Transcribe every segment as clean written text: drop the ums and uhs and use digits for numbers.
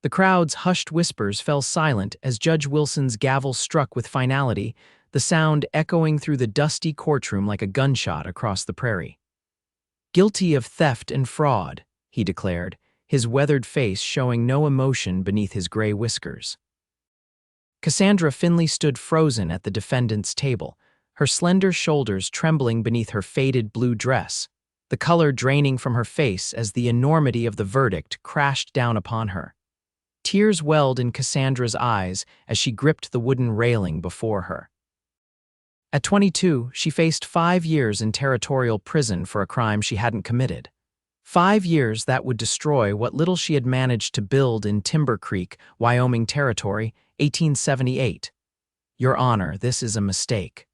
The crowd's hushed whispers fell silent as Judge Wilson's gavel struck with finality, the sound echoing through the dusty courtroom like a gunshot across the prairie. "Guilty of theft and fraud," he declared, his weathered face showing no emotion beneath his gray whiskers. Cassandra Finley stood frozen at the defendant's table, her slender shoulders trembling beneath her faded blue dress, the color draining from her face as the enormity of the verdict crashed down upon her. Tears welled in Cassandra's eyes as she gripped the wooden railing before her. At 22, she faced 5 years in territorial prison for a crime she hadn't committed. 5 years that would destroy what little she had managed to build in Timber Creek, Wyoming Territory, 1878. "Your Honor, this is a mistake."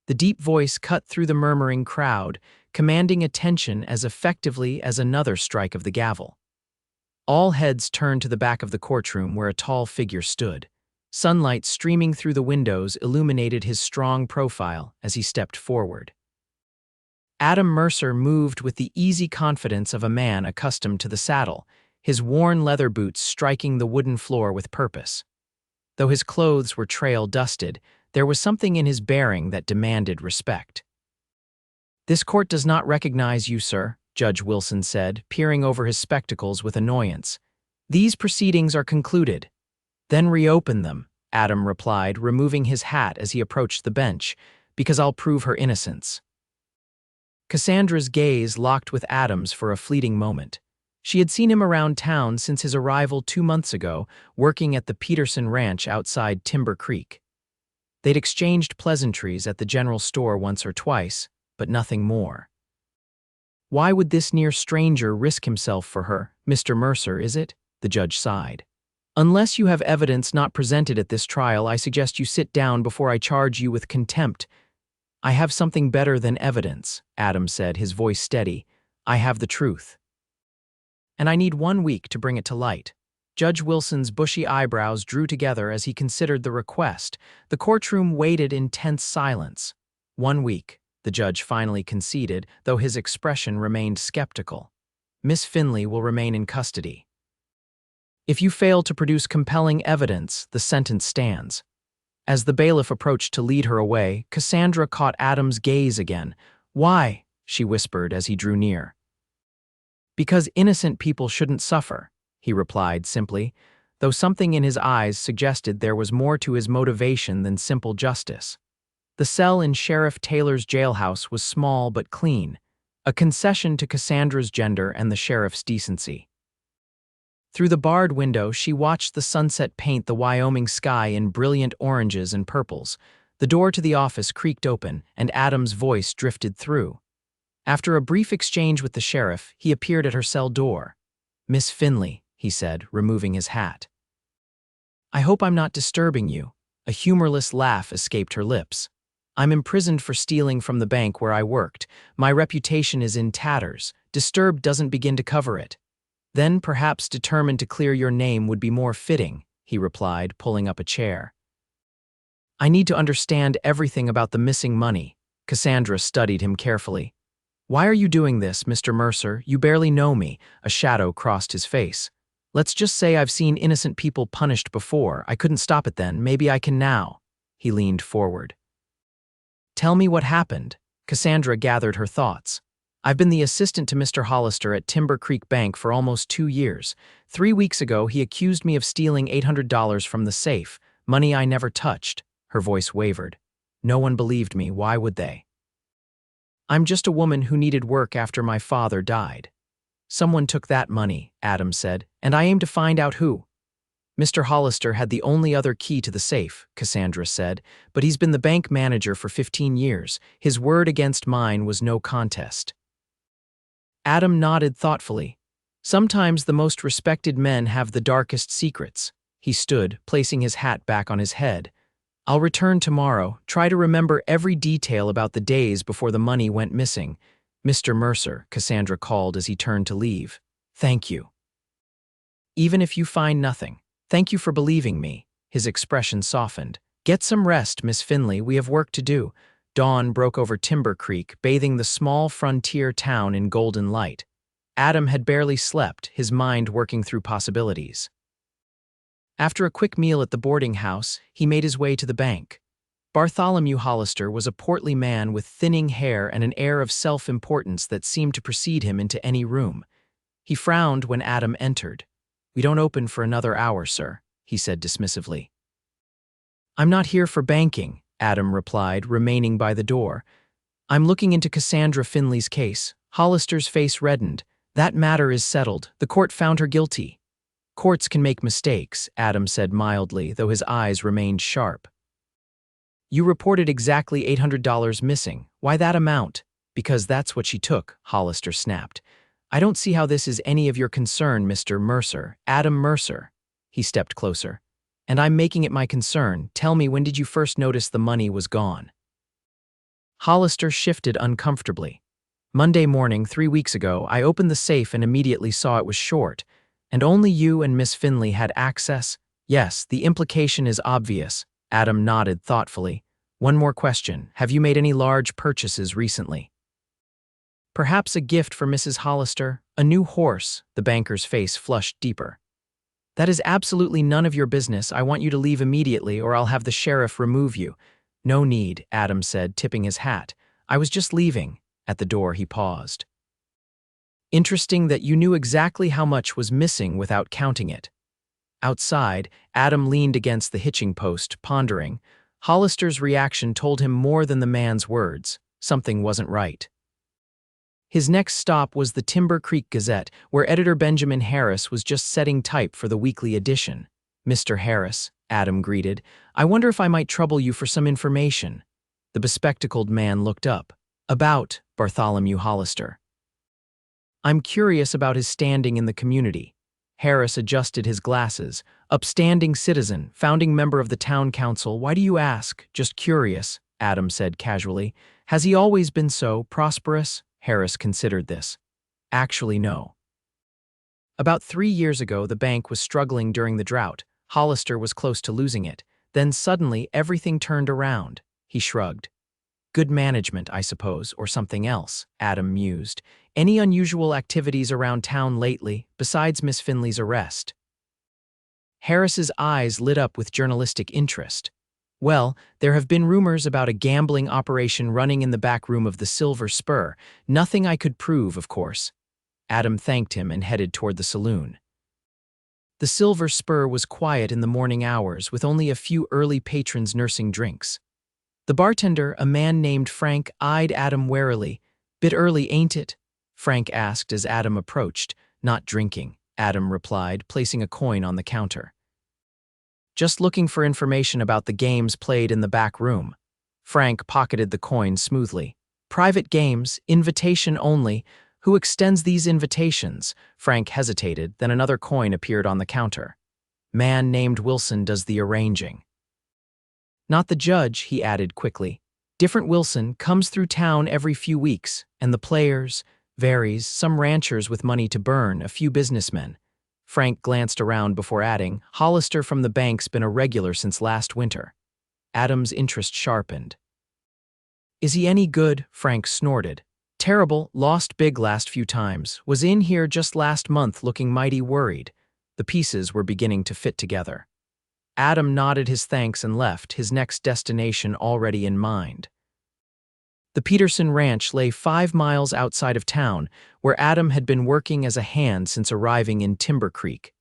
The deep voice cut through the murmuring crowd, commanding attention as effectively as another strike of the gavel. All heads turned to the back of the courtroom where a tall figure stood. Sunlight streaming through the windows illuminated his strong profile as he stepped forward. Adam Mercer moved with the easy confidence of a man accustomed to the saddle, his worn leather boots striking the wooden floor with purpose. Though his clothes were trail-dusted, there was something in his bearing that demanded respect. "This court does not recognize you, sir," Judge Wilson said, peering over his spectacles with annoyance. "These proceedings are concluded." "Then reopen them," Adam replied, removing his hat as he approached the bench, "because I'll prove her innocence." Cassandra's gaze locked with Adam's for a fleeting moment. She had seen him around town since his arrival 2 months ago, working at the Peterson Ranch outside Timber Creek. They'd exchanged pleasantries at the general store once or twice, but nothing more. "Why would this near stranger risk himself for her, Mr. Mercer, is it?" the judge sighed. "Unless you have evidence not presented at this trial, I suggest you sit down before I charge you with contempt." "I have something better than evidence," Adam said, his voice steady. "I have the truth. And I need 1 week to bring it to light." Judge Wilson's bushy eyebrows drew together as he considered the request. The courtroom waited in tense silence. 1 week, the judge finally conceded, though his expression remained skeptical. "Miss Finley will remain in custody. If you fail to produce compelling evidence, the sentence stands." As the bailiff approached to lead her away, Cassandra caught Adam's gaze again. "Why?" she whispered as he drew near. "Because innocent people shouldn't suffer," he replied simply, though something in his eyes suggested there was more to his motivation than simple justice. The cell in Sheriff Taylor's jailhouse was small but clean, a concession to Cassandra's gender and the sheriff's decency. Through the barred window, she watched the sunset paint the Wyoming sky in brilliant oranges and purples. The door to the office creaked open, and Adam's voice drifted through. After a brief exchange with the sheriff, he appeared at her cell door. "Miss Finley," he said, removing his hat. "I hope I'm not disturbing you." A humorless laugh escaped her lips. "I'm imprisoned for stealing from the bank where I worked. My reputation is in tatters. Disturbed doesn't begin to cover it." "Then perhaps determined to clear your name would be more fitting," he replied, pulling up a chair. "I need to understand everything about the missing money." Cassandra studied him carefully. "Why are you doing this, Mr. Mercer? You barely know me." A shadow crossed his face. "Let's just say I've seen innocent people punished before. I couldn't stop it then. Maybe I can now." He leaned forward. "Tell me what happened." Cassandra gathered her thoughts. "I've been the assistant to Mr. Hollister at Timber Creek Bank for almost 2 years. 3 weeks ago, he accused me of stealing $800 from the safe, money I never touched." Her voice wavered. "No one believed me. Why would they? I'm just a woman who needed work after my father died." "Someone took that money," Adam said, "and I aim to find out who." "Mr. Hollister had the only other key to the safe," Cassandra said, "but he's been the bank manager for 15 years. His word against mine was no contest." Adam nodded thoughtfully. "Sometimes the most respected men have the darkest secrets." He stood, placing his hat back on his head. "I'll return tomorrow. Try to remember every detail about the days before the money went missing." "Mr. Mercer," Cassandra called as he turned to leave. "Thank you. Even if you find nothing, thank you for believing me." His expression softened. "Get some rest, Miss Finley. We have work to do." Dawn broke over Timber Creek, bathing the small frontier town in golden light. Adam had barely slept, his mind working through possibilities. After a quick meal at the boarding house, he made his way to the bank. Bartholomew Hollister was a portly man with thinning hair and an air of self-importance that seemed to precede him into any room. He frowned when Adam entered. "We don't open for another hour, sir," he said dismissively. "I'm not here for banking," Adam replied, remaining by the door. "I'm looking into Cassandra Finley's case." Hollister's face reddened. "That matter is settled. The court found her guilty." "Courts can make mistakes," Adam said mildly, though his eyes remained sharp. "You reported exactly $800 missing. Why that amount?" "Because that's what she took," Hollister snapped. "I don't see how this is any of your concern, Mr. Mercer." "Adam Mercer." He stepped closer. "And I'm making it my concern. Tell me, when did you first notice the money was gone?" Hollister shifted uncomfortably. "Monday morning, 3 weeks ago, I opened the safe and immediately saw it was short. And only you and Miss Finley had access?" "Yes, the implication is obvious." Adam nodded thoughtfully. "One more question. Have you made any large purchases recently?" "Perhaps a gift for Mrs. Hollister? A new horse?" The banker's face flushed deeper. "That is absolutely none of your business. I want you to leave immediately or I'll have the sheriff remove you." "No need," Adam said, tipping his hat. "I was just leaving." At the door he paused. "Interesting that you knew exactly how much was missing without counting it." Outside, Adam leaned against the hitching post, pondering. Hollister's reaction told him more than the man's words. Something wasn't right. His next stop was the Timber Creek Gazette, where editor Benjamin Harris was just setting type for the weekly edition. "Mr. Harris," Adam greeted, "I wonder if I might trouble you for some information." The bespectacled man looked up. "About Bartholomew Hollister." "I'm curious about his standing in the community." Harris adjusted his glasses. "Upstanding citizen, founding member of the town council. Why do you ask?" "Just curious," Adam said casually. "Has he always been so prosperous?" Harris considered this. "Actually, no. About 3 years ago, the bank was struggling during the drought. Hollister was close to losing it. Then suddenly, everything turned around." He shrugged. "Good management, I suppose, or something else," Adam mused. "Any unusual activities around town lately, besides Miss Finley's arrest?" Harris's eyes lit up with journalistic interest. "Well, there have been rumors about a gambling operation running in the back room of the Silver Spur. Nothing I could prove, of course." Adam thanked him and headed toward the saloon. The Silver Spur was quiet in the morning hours, with only a few early patrons nursing drinks. The bartender, a man named Frank, eyed Adam warily. "Bit early, ain't it?" Frank asked as Adam approached. "Not drinking," Adam replied, placing a coin on the counter. "Just looking for information about the games played in the back room." Frank pocketed the coin smoothly. "Private games, invitation only. Who extends these invitations?" Frank hesitated, then another coin appeared on the counter. "Man named Wilson does the arranging." "Not the judge," he added quickly. "Different Wilson, comes through town every few weeks. And the players? Varies, some ranchers with money to burn, a few businessmen." Frank glanced around before adding, "Hollister from the bank's been a regular since last winter." Adam's interest sharpened. "Is he any good?" Frank snorted. "Terrible, lost big last few times. Was in here just last month looking mighty worried." The pieces were beginning to fit together. Adam nodded his thanks and left, his next destination already in mind. The Peterson Ranch lay 5 miles outside of town, where Adam had been working as a hand since arriving in Timber Creek.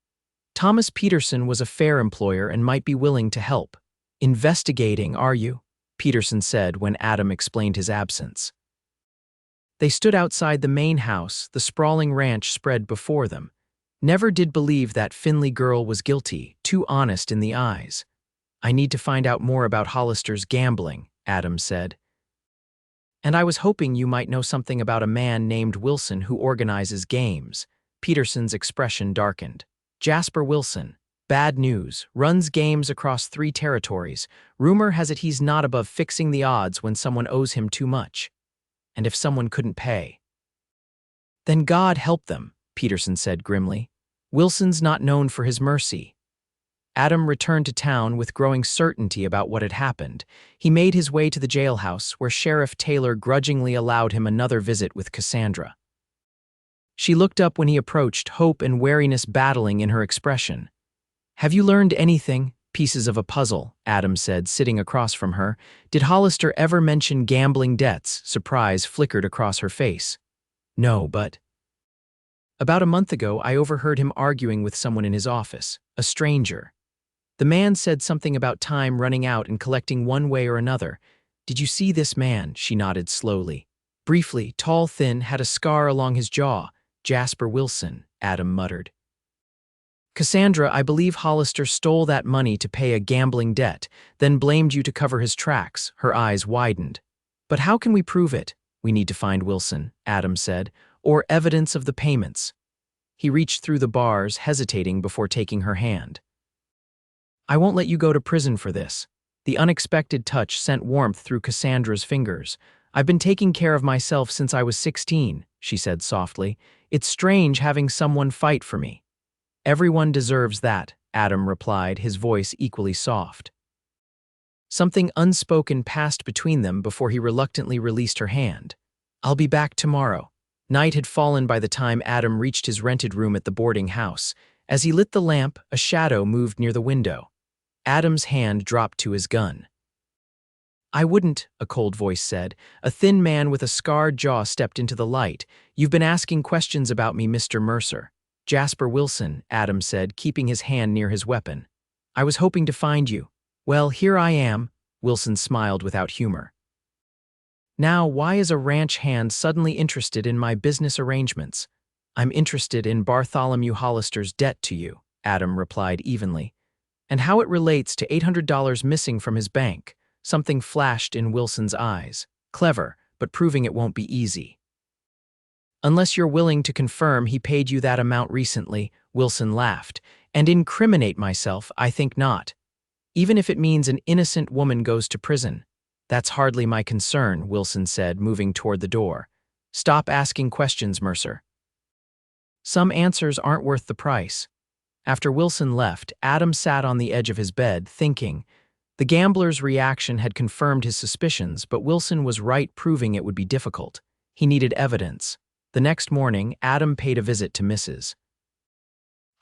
Thomas Peterson was a fair employer and might be willing to help. "Investigating, are you?" Peterson said when Adam explained his absence. They stood outside the main house, the sprawling ranch spread before them. "Never did believe that Finley girl was guilty, too honest in the eyes." "I need to find out more about Hollister's gambling," Adam said. "And I was hoping you might know something about a man named Wilson who organizes games." Peterson's expression darkened. "Jasper Wilson. Bad news. Runs games across 3 territories. Rumor has it he's not above fixing the odds when someone owes him too much. And if someone couldn't pay, then God help them," Peterson said grimly. "Wilson's not known for his mercy." Adam returned to town with growing certainty about what had happened. He made his way to the jailhouse, where Sheriff Taylor grudgingly allowed him another visit with Cassandra. She looked up when he approached, hope and wariness battling in her expression. "Have you learned anything?" "Pieces of a puzzle," Adam said, sitting across from her. "Did Hollister ever mention gambling debts?" Surprise flickered across her face. "No, but—" "About a month ago, I overheard him arguing with someone in his office, a stranger. The man said something about time running out and collecting one way or another. Did you see this man?" She nodded slowly. "Briefly, tall, thin, had a scar along his jaw. Jasper Wilson," Adam muttered. "Cassandra, I believe Hollister stole that money to pay a gambling debt, then blamed you to cover his tracks." Her eyes widened. "But how can we prove it?" "We need to find Wilson," Adam said, "or evidence of the payments." He reached through the bars, hesitating before taking her hand. "I won't let you go to prison for this." The unexpected touch sent warmth through Cassandra's fingers. "I've been taking care of myself since I was 16, she said softly. "It's strange having someone fight for me." "Everyone deserves that," Adam replied, his voice equally soft. Something unspoken passed between them before he reluctantly released her hand. "I'll be back tomorrow." Night had fallen by the time Adam reached his rented room at the boarding house. As he lit the lamp, a shadow moved near the window. Adam's hand dropped to his gun. "I wouldn't," a cold voice said. A thin man with a scarred jaw stepped into the light. "You've been asking questions about me, Mr. Mercer." "Jasper Wilson," Adam said, keeping his hand near his weapon. "I was hoping to find you." "Well, here I am," Wilson smiled without humor. "Now, why is a ranch hand suddenly interested in my business arrangements?" "I'm interested in Bartholomew Hollister's debt to you," Adam replied evenly. "And how it relates to $800 missing from his bank." Something flashed in Wilson's eyes. "Clever, but proving it won't be easy." "Unless you're willing to confirm he paid you that amount recently," Wilson laughed. "And incriminate myself, I think not. Even if it means an innocent woman goes to prison." "That's hardly my concern," Wilson said, moving toward the door. "Stop asking questions, Mercer. Some answers aren't worth the price." After Wilson left, Adam sat on the edge of his bed, thinking. The gambler's reaction had confirmed his suspicions, but Wilson was right, proving it would be difficult. He needed evidence. The next morning, Adam paid a visit to Mrs.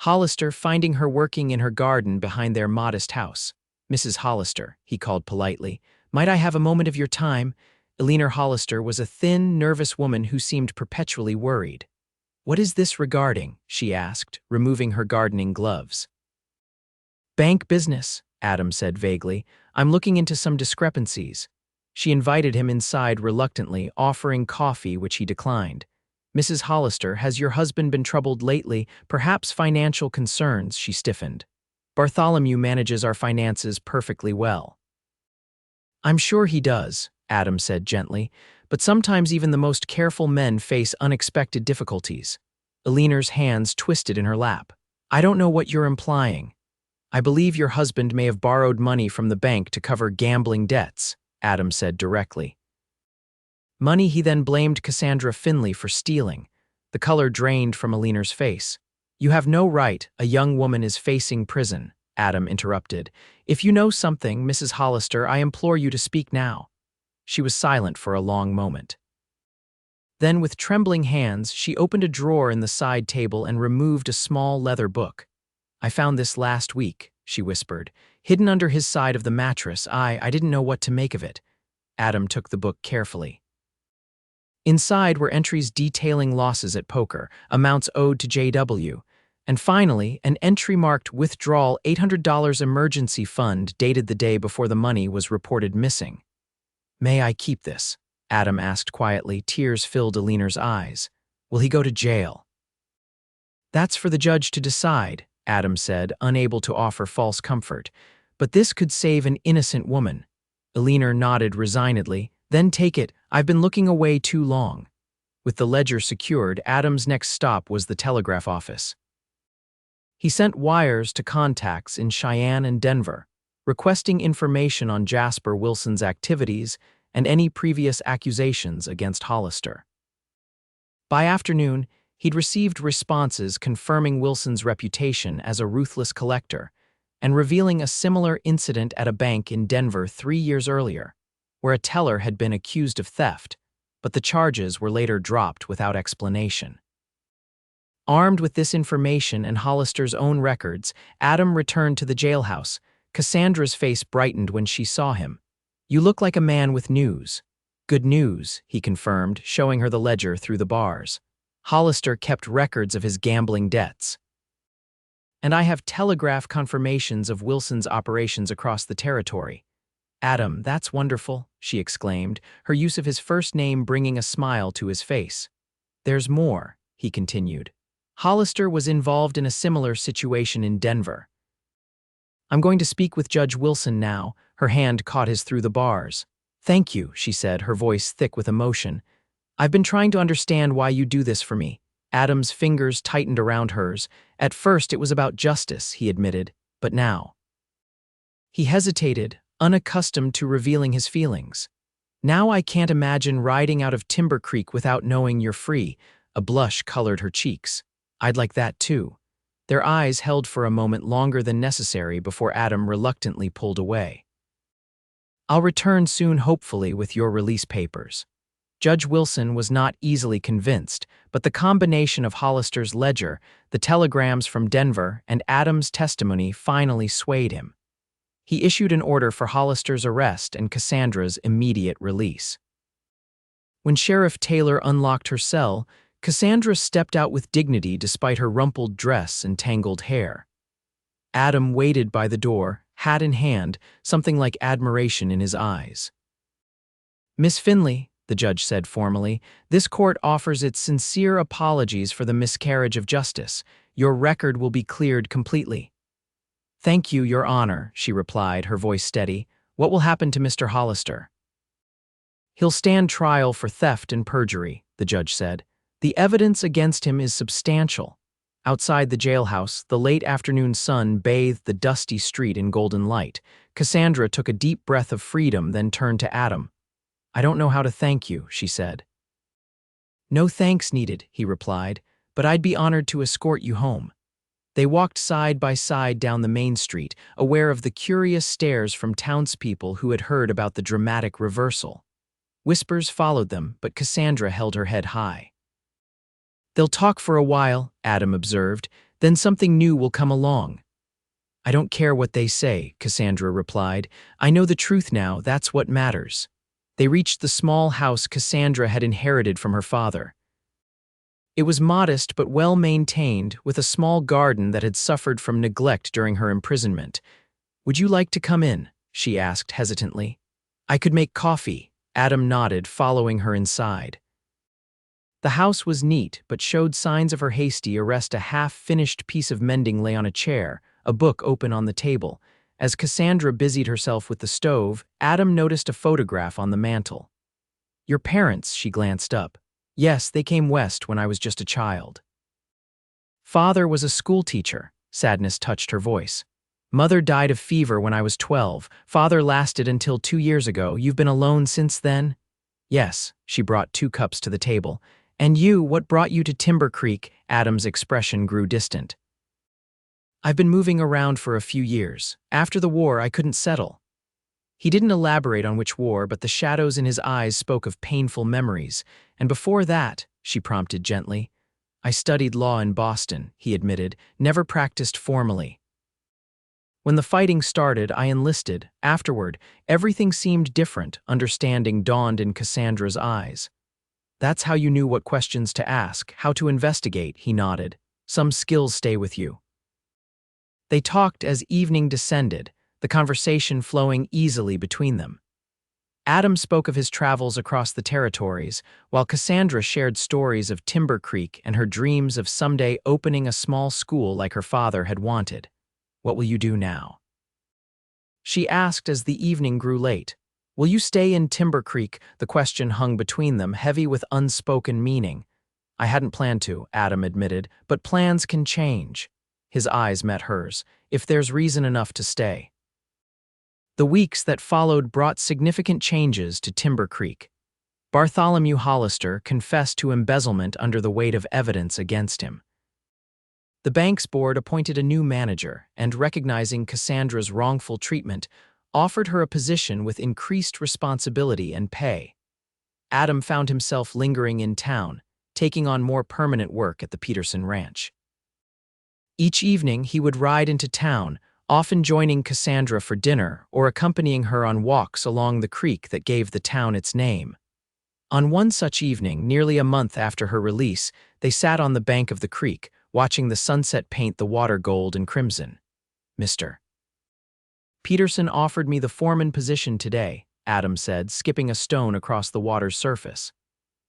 Hollister, finding her working in her garden behind their modest house. "Mrs. Hollister," he called politely, "might I have a moment of your time?" Eleanor Hollister was a thin, nervous woman who seemed perpetually worried. "What is this regarding?" she asked, removing her gardening gloves. "Bank business," Adam said vaguely. "I'm looking into some discrepancies." She invited him inside reluctantly, offering coffee, which he declined. "Mrs. Hollister, has your husband been troubled lately? Perhaps financial concerns?" She stiffened. "Bartholomew manages our finances perfectly well." "I'm sure he does," Adam said gently, "but sometimes even the most careful men face unexpected difficulties." Eleanor's hands twisted in her lap. "I don't know what you're implying." "I believe your husband may have borrowed money from the bank to cover gambling debts," Adam said directly. Money he then blamed Cassandra Finley for stealing. The color drained from Eleanor's face. "You have no right. A young woman is facing prison," Adam interrupted. "If you know something, Mrs. Hollister, I implore you to speak now." She was silent for a long moment. Then, with trembling hands, she opened a drawer in the side table and removed a small leather book. "I found this last week," she whispered, "hidden under his side of the mattress. I didn't know what to make of it." Adam took the book carefully. Inside were entries detailing losses at poker, amounts owed to JW, and finally, an entry marked Withdrawal $800 Emergency Fund dated the day before the money was reported missing. "May I keep this?" Adam asked quietly. Tears filled Eleanor's eyes. "Will he go to jail?" "That's for the judge to decide," Adam said, unable to offer false comfort. "But this could save an innocent woman." Eleanor nodded resignedly. "Then take it. I've been looking away too long." With the ledger secured, Adam's next stop was the telegraph office. He sent wires to contacts in Cheyenne and Denver, requesting information on Jasper Wilson's activities and any previous accusations against Hollister. By afternoon, he'd received responses confirming Wilson's reputation as a ruthless collector and revealing a similar incident at a bank in Denver 3 years earlier, where a teller had been accused of theft, but the charges were later dropped without explanation. Armed with this information and Hollister's own records, Adam returned to the jailhouse. Cassandra's face brightened when she saw him. "You look like a man with news." "Good news," he confirmed, showing her the ledger through the bars. Hollister kept records of his gambling debts. "And I have telegraph confirmations of Wilson's operations across the territory." "Adam, that's wonderful," she exclaimed, her use of his first name bringing a smile to his face. "There's more," he continued. "Hollister was involved in a similar situation in Denver." "I'm going to speak with Judge Wilson now." Her hand caught his through the bars. "Thank you," she said, her voice thick with emotion. "I've been trying to understand why you do this for me." Adam's fingers tightened around hers. "At first it was about justice," he admitted, "but now—" He hesitated, unaccustomed to revealing his feelings. "Now I can't imagine riding out of Timber Creek without knowing you're free." A blush colored her cheeks. "I'd like that too." Their eyes held for a moment longer than necessary before Adam reluctantly pulled away. "I'll return soon, hopefully, with your release papers." Judge Wilson was not easily convinced, but the combination of Hollister's ledger, the telegrams from Denver, and Adam's testimony finally swayed him. He issued an order for Hollister's arrest and Cassandra's immediate release. When Sheriff Taylor unlocked her cell, Cassandra stepped out with dignity despite her rumpled dress and tangled hair. Adam waited by the door, hat in hand, something like admiration in his eyes. "Miss Finley," the judge said formally, "this court offers its sincere apologies for the miscarriage of justice. Your record will be cleared completely." "Thank you, Your Honor," she replied, her voice steady. "What will happen to Mr. Hollister?" "He'll stand trial for theft and perjury," the judge said. "The evidence against him is substantial." Outside the jailhouse, the late afternoon sun bathed the dusty street in golden light. Cassandra took a deep breath of freedom, then turned to Adam. "I don't know how to thank you," she said. "No thanks needed," he replied, "but I'd be honored to escort you home." They walked side by side down the main street, aware of the curious stares from townspeople who had heard about the dramatic reversal. Whispers followed them, but Cassandra held her head high. "They'll talk for a while," Adam observed, "then something new will come along." "I don't care what they say," Cassandra replied. "I know the truth now, that's what matters." They reached the small house Cassandra had inherited from her father. It was modest but well-maintained, with a small garden that had suffered from neglect during her imprisonment. "Would you like to come in?" she asked hesitantly. "I could make coffee." Adam nodded, following her inside. The house was neat, but showed signs of her hasty arrest. A half-finished piece of mending lay on a chair, a book open on the table. As Cassandra busied herself with the stove, Adam noticed a photograph on the mantel. "Your parents," she glanced up. "Yes, they came west when I was just a child." "Father was a schoolteacher." Sadness touched her voice. "Mother died of fever when I was 12. Father lasted until 2 years ago. You've been alone since then?" "Yes." She brought 2 cups to the table. "And you, what brought you to Timber Creek?" Adam's expression grew distant. "I've been moving around for a few years. After the war, I couldn't settle." He didn't elaborate on which war, but the shadows in his eyes spoke of painful memories. "And before that," she prompted gently. "I studied law in Boston," he admitted, "never practiced formally. When the fighting started, I enlisted. Afterward, everything seemed different." Understanding dawned in Cassandra's eyes. "That's how you knew what questions to ask, how to investigate," he nodded. "Some skills stay with you." They talked as evening descended, the conversation flowing easily between them. Adam spoke of his travels across the territories, while Cassandra shared stories of Timber Creek and her dreams of someday opening a small school like her father had wanted. "What will you do now?" she asked as the evening grew late. "Will you stay in Timber Creek?" The question hung between them, heavy with unspoken meaning. "I hadn't planned to," Adam admitted, "but plans can change." His eyes met hers. "If there's reason enough to stay." The weeks that followed brought significant changes to Timber Creek. Bartholomew Hollister confessed to embezzlement under the weight of evidence against him. The bank's board appointed a new manager and, recognizing Cassandra's wrongful treatment, offered her a position with increased responsibility and pay. Adam found himself lingering in town, taking on more permanent work at the Peterson Ranch. Each evening, he would ride into town, often joining Cassandra for dinner or accompanying her on walks along the creek that gave the town its name. On one such evening, nearly a month after her release, they sat on the bank of the creek, watching the sunset paint the water gold and crimson. "Mr. Peterson offered me the foreman position today," Adam said, skipping a stone across the water's surface.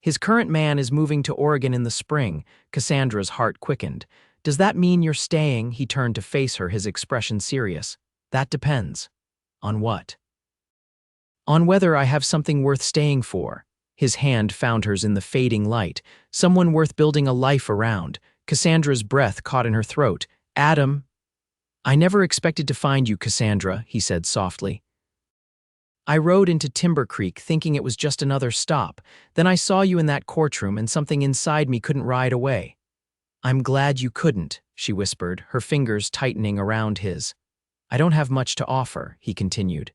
"His current man is moving to Oregon in the spring." Cassandra's heart quickened. "Does that mean you're staying?" He turned to face her, his expression serious. "That depends." "On what?" "On whether I have something worth staying for." His hand found hers in the fading light. "Someone worth building a life around." Cassandra's breath caught in her throat. "Adam." "I never expected to find you, Cassandra," he said softly. "I rode into Timber Creek thinking it was just another stop. Then I saw you in that courtroom and something inside me couldn't ride away." "I'm glad you couldn't," she whispered, her fingers tightening around his. "I don't have much to offer," he continued.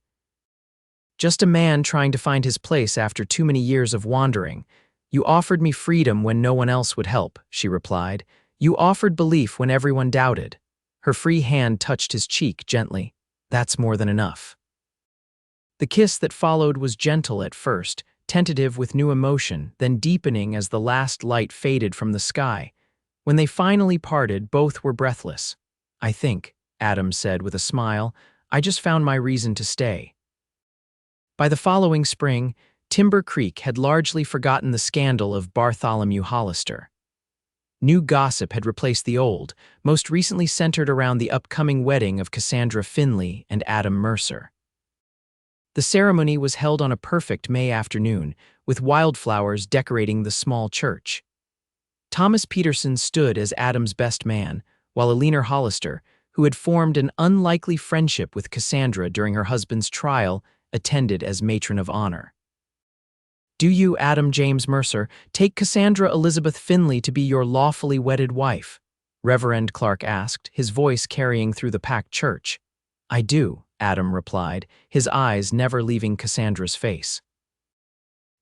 "Just a man trying to find his place after too many years of wandering. You offered me freedom when no one else would help," she replied. "You offered belief when everyone doubted." Her free hand touched his cheek gently. "That's more than enough." The kiss that followed was gentle at first, tentative with new emotion, then deepening as the last light faded from the sky. When they finally parted, both were breathless. "I think," Adam said with a smile, "I just found my reason to stay." By the following spring, Timber Creek had largely forgotten the scandal of Bartholomew Hollister. New gossip had replaced the old, most recently centered around the upcoming wedding of Cassandra Finley and Adam Mercer. The ceremony was held on a perfect May afternoon, with wildflowers decorating the small church. Thomas Peterson stood as Adam's best man, while Eleanor Hollister, who had formed an unlikely friendship with Cassandra during her husband's trial, attended as matron of honor. "Do you, Adam James Mercer, take Cassandra Elizabeth Finley to be your lawfully wedded wife?" Reverend Clark asked, his voice carrying through the packed church. "I do," Adam replied, his eyes never leaving Cassandra's face.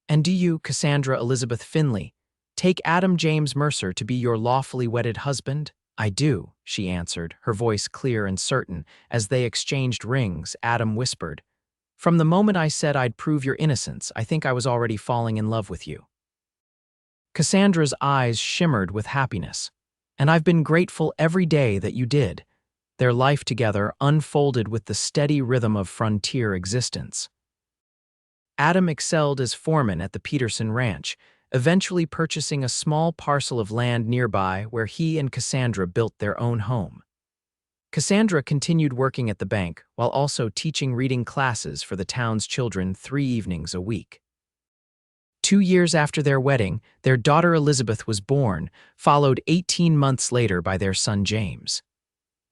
"And do you, Cassandra Elizabeth Finley, take Adam James Mercer to be your lawfully wedded husband?" "I do," she answered, her voice clear and certain. As they exchanged rings, Adam whispered, "From the moment I said I'd prove your innocence, I think I was already falling in love with you." Cassandra's eyes shimmered with happiness. "And I've been grateful every day that you did." Their life together unfolded with the steady rhythm of frontier existence. Adam excelled as foreman at the Peterson Ranch, eventually purchasing a small parcel of land nearby where he and Cassandra built their own home. Cassandra continued working at the bank while also teaching reading classes for the town's children 3 evenings a week. 2 years after their wedding, their daughter Elizabeth was born, followed 18 months later by their son James.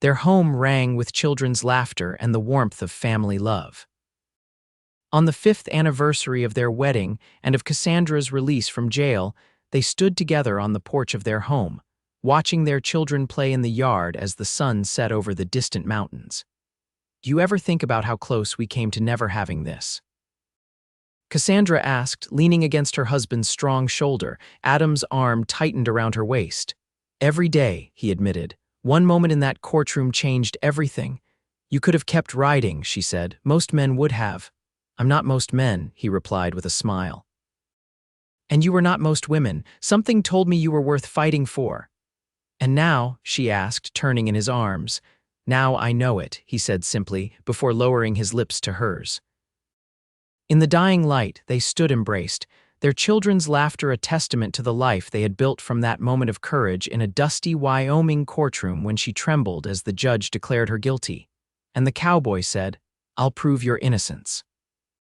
Their home rang with children's laughter and the warmth of family love. On the 5th anniversary of their wedding and of Cassandra's release from jail, they stood together on the porch of their home, watching their children play in the yard as the sun set over the distant mountains. "Do you ever think about how close we came to never having this?" Cassandra asked, leaning against her husband's strong shoulder. Adam's arm tightened around her waist. "Every day," he admitted. "One moment in that courtroom changed everything." "You could have kept riding," she said. "Most men would have." "I'm not most men," he replied with a smile. "And you were not most women. Something told me you were worth fighting for." "And now," she asked, turning in his arms. "Now I know it," he said simply, before lowering his lips to hers. In the dying light, they stood embraced, their children's laughter a testament to the life they had built from that moment of courage in a dusty Wyoming courtroom when she trembled as the judge declared her guilty. And the cowboy said, "I'll prove your innocence."